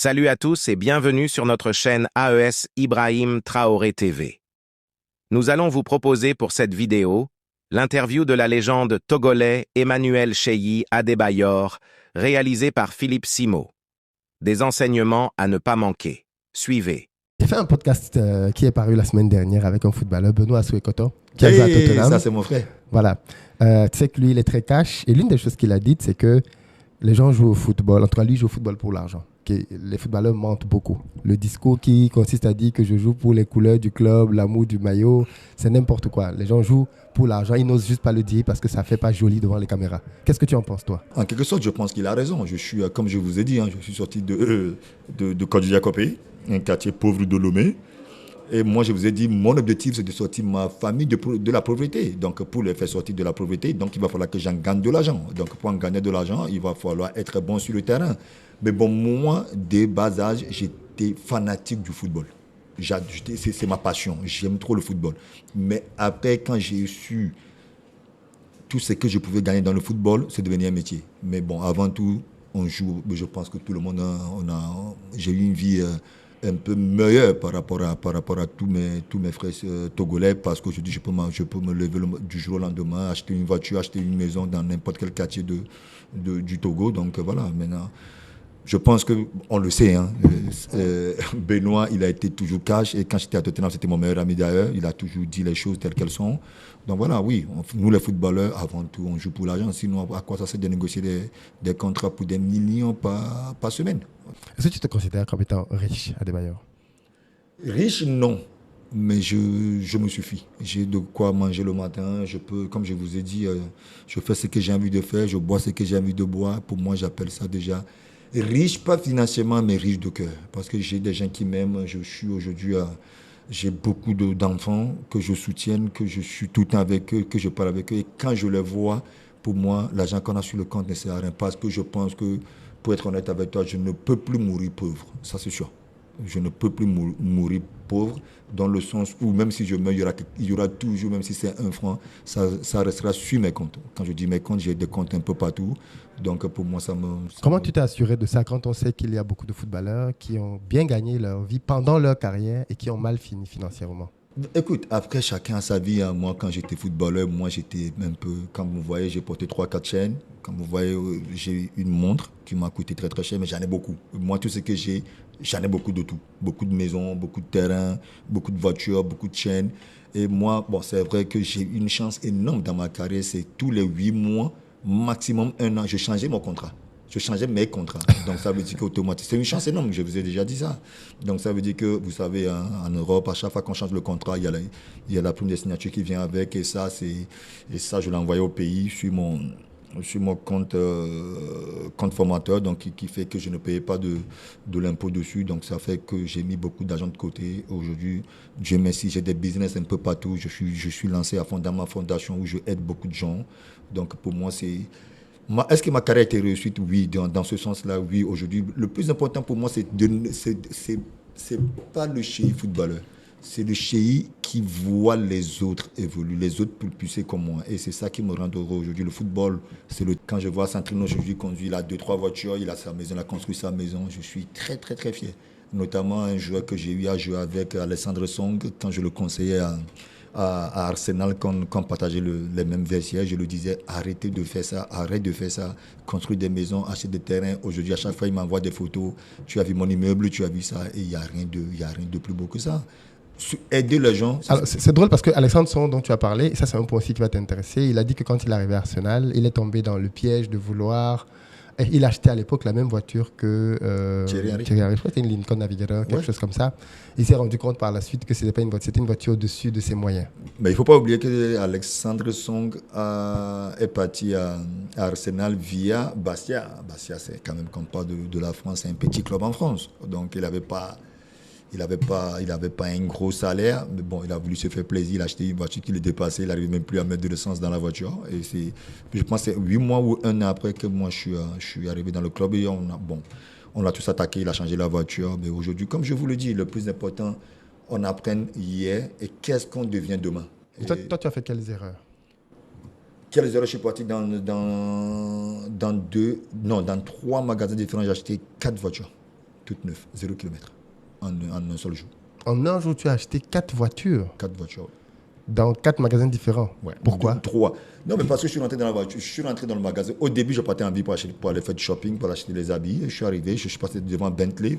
Salut à tous et bienvenue sur notre chaîne AES Ibrahim Traoré TV. Nous allons vous proposer pour cette vidéo l'interview de la légende togolais Emmanuel Cheyi Adebayor, réalisée par Philippe Simo. Des enseignements à ne pas manquer. Suivez. J'ai fait un podcast qui est paru la semaine dernière avec un footballeur, Benoît Souekoto, qui a joué à Tottenham. Ça, c'est mon frère. Voilà. Tu sais que lui, il est très cash. Et l'une des choses qu'il a dites, c'est que les gens jouent au football. En tout cas, lui, il joue au football pour l'argent. Les footballeurs mentent beaucoup. Le discours qui consiste à dire que je joue pour les couleurs du club, l'amour du maillot, c'est n'importe quoi. Les gens jouent pour l'argent. Ils n'osent juste pas le dire parce que ça ne fait pas joli devant les caméras. Qu'est-ce que tu en penses, toi? En quelque sorte, je pense qu'il a raison. Je suis, comme je vous ai dit, je suis sorti de Kodji-Jakopé, un quartier pauvre de Lomé. Et moi, je vous ai dit, mon objectif, c'est de sortir ma famille de la pauvreté. Donc, pour les faire sortir de la pauvreté, donc, il va falloir que j'en gagne de l'argent. Donc, pour en gagner de l'argent, il va falloir être bon sur le terrain. Mais bon, moi, dès bas âge, j'étais fanatique du football. C'est ma passion. J'aime trop le football. Mais après, quand j'ai su tout ce que je pouvais gagner dans le football, c'est devenu un métier. Mais bon, avant tout, on joue. Je pense que tout le monde j'ai eu une vie un peu meilleure par rapport à tous mes frères togolais, parce qu'aujourd'hui, je peux me lever du jour au lendemain, acheter une voiture, acheter une maison dans n'importe quel quartier du Togo. Donc voilà, maintenant, je pense qu'on le sait, hein, Benoît, il a été toujours cash, et quand j'étais à Tottenham, c'était mon meilleur ami d'ailleurs, il a toujours dit les choses telles qu'elles sont. Donc voilà, oui, nous les footballeurs, avant tout, on joue pour l'argent, sinon à quoi ça sert de négocier des contrats pour des millions par semaine? Est-ce que tu te considères comme étant riche, Adebayor? Riche, non. Mais je me suffis. J'ai de quoi manger le matin. Je peux, comme je vous ai dit, je fais ce que j'ai envie de faire. Je bois ce que j'ai envie de boire. Pour moi, j'appelle ça déjà riche, pas financièrement, mais riche de cœur. Parce que j'ai des gens qui m'aiment. Je suis aujourd'hui, j'ai beaucoup d'enfants que je soutienne, que je suis tout le temps avec eux, que je parle avec eux. Et quand je les vois, pour moi, l'argent qu'on a sur le compte ne sert à rien. Parce que je pense que, pour être honnête avec toi, je ne peux plus mourir pauvre. Ça, c'est sûr. Je ne peux plus mourir pauvre, dans le sens où même si je meurs, il y aura toujours, même si c'est 1 franc, ça restera sur mes comptes. Quand je dis mes comptes, j'ai des comptes un peu partout. Donc pour moi, Comment tu t'es assuré de ça quand on sait qu'il y a beaucoup de footballeurs qui ont bien gagné leur vie pendant leur carrière et qui ont mal fini financièrement? Écoute, après, chacun a sa vie. Hein. Moi, quand j'étais footballeur, moi, j'étais un peu... Comme vous voyez, j'ai porté 3-4 chaînes. Comme vous voyez, j'ai une montre qui m'a coûté très, très cher, mais j'en ai beaucoup. Moi, tout ce que j'ai, j'en ai beaucoup de tout. Beaucoup de maisons, beaucoup de terrains, beaucoup de voitures, beaucoup de chaînes. Et moi, bon, c'est vrai que j'ai une chance énorme dans ma carrière. C'est tous les 8 mois, maximum 1 an, je changeais mon contrat. Je changeais mes contrats. Donc, ça veut dire qu'automatiquement, c'est une chance énorme, je vous ai déjà dit ça. Donc, ça veut dire que, vous savez, en Europe, à chaque fois qu'on change le contrat, il y a la prime de signature qui vient avec. Et ça, je l'ai envoyé au pays sur mon compte formateur, donc qui fait que je ne payais pas de l'impôt dessus. Donc, ça fait que j'ai mis beaucoup d'argent de côté. Aujourd'hui, Dieu merci, j'ai des business un peu partout. Je suis lancé à fond dans ma fondation où je aide beaucoup de gens. Donc, pour moi, c'est... Est-ce que ma carrière a été réussite? Oui, dans ce sens-là, oui. Aujourd'hui, le plus important pour moi, c'est pas le chéri footballeur. C'est le chéri qui voit les autres évoluer, les autres pulser comme moi. Et c'est ça qui me rend heureux aujourd'hui. Le football, quand je vois Sandrine aujourd'hui conduire, il a 2-3 voitures, il a sa maison, il a construit sa maison. Je suis très, très, très fier. Notamment un joueur que j'ai eu à jouer avec, Alexandre Song, quand je le conseillais à Arsenal, quand on partageait les mêmes vestiaires, je lui disais arrête de faire ça, construire des maisons, acheter des terrains. Aujourd'hui, à chaque fois, il m'envoie des photos. Tu as vu mon immeuble, tu as vu ça, et il n'y a rien de plus beau que ça. Aider les gens. C'est drôle parce que Alexandre Son, dont tu as parlé, et ça c'est un point aussi qui va t'intéresser, il a dit que quand il est arrivé à Arsenal, il est tombé dans le piège de vouloir... Il achetait à l'époque la même voiture que Thierry Henry. Je crois que c'était une Lincoln Navigator, quelque chose comme ça. Il s'est rendu compte par la suite que c'était une voiture au-dessus de ses moyens. Mais il ne faut pas oublier que Alexandre Song est parti à Arsenal via Bastia. Bastia, c'est quand même, quand on parle de la France, c'est un petit club en France. Donc il n'avait pas un gros salaire, mais bon, il a voulu se faire plaisir, il a acheté une voiture qui le dépassait, il n'arrivait même plus à mettre de l'essence dans la voiture. Et je pense que c'est 8 mois ou 1 an après que moi je suis arrivé dans le club et on l'a tous attaqué, il a changé la voiture. Mais aujourd'hui, comme je vous le dis, le plus important, on apprend hier et qu'est-ce qu'on devient demain. Et toi, tu as fait quelles erreurs? Quelles erreurs? Je suis parti dans 3 magasins différents, j'ai acheté 4 voitures. toutes neuves, 0 km, en un seul jour. En un jour, tu as acheté 4 voitures 4 voitures. dans 4 magasins différents. Ouais. Pourquoi? 3. Non, mais parce que je suis rentré dans la voiture, je suis rentré dans le magasin. Au début, je partais en ville pour aller faire du shopping, pour acheter les habits. Je suis arrivé, je suis passé devant Bentley,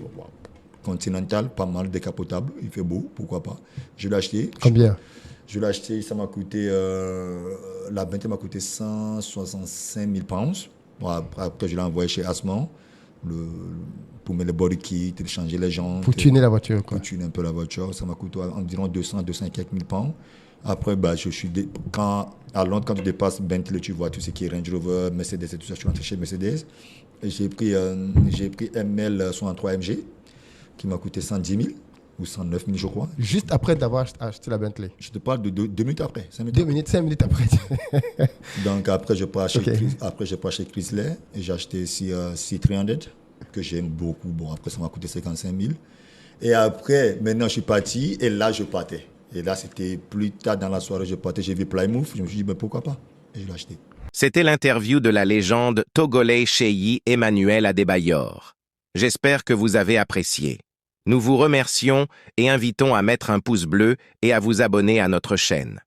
Continental, pas mal, décapotable, il fait beau, pourquoi pas. Je l'ai acheté. Combien? Je l'ai acheté, ça m'a coûté, la Bentley m'a coûté 165 000 pounds. Bon, après, je l'ai envoyé chez Asman pour mettre le body kit, changer les jantes. Pour tuner la voiture, quoi. Pour tuner un peu la voiture, ça m'a coûté environ 200 et quelques mille pounds. Après, bah, à Londres, quand tu dépasses Bentley, tu vois tout ce qui est Range Rover, Mercedes et tout ça, je suis rentré chez Mercedes. Et j'ai pris ML 63 MG, qui m'a coûté 110 000 ou 109 000, je crois. Juste après d'avoir acheté la Bentley. Je te parle de 2 minutes après. 5 minutes 2 minutes, 5 minutes après. Donc après, je pars chez, Ok. chez Chrysler et j'ai acheté ici C300 que j'aime beaucoup. Bon, après, ça m'a coûté 55 000. Et après, maintenant, je suis parti et là, je partais. Et là, c'était plus tard dans la soirée, je partais, j'ai vu Plymouth. Je me suis dit, ben, pourquoi pas? Et je l'ai acheté. C'était l'interview de la légende togolais Cheyi Emmanuel Adebayor. J'espère que vous avez apprécié. Nous vous remercions et invitons à mettre un pouce bleu et à vous abonner à notre chaîne.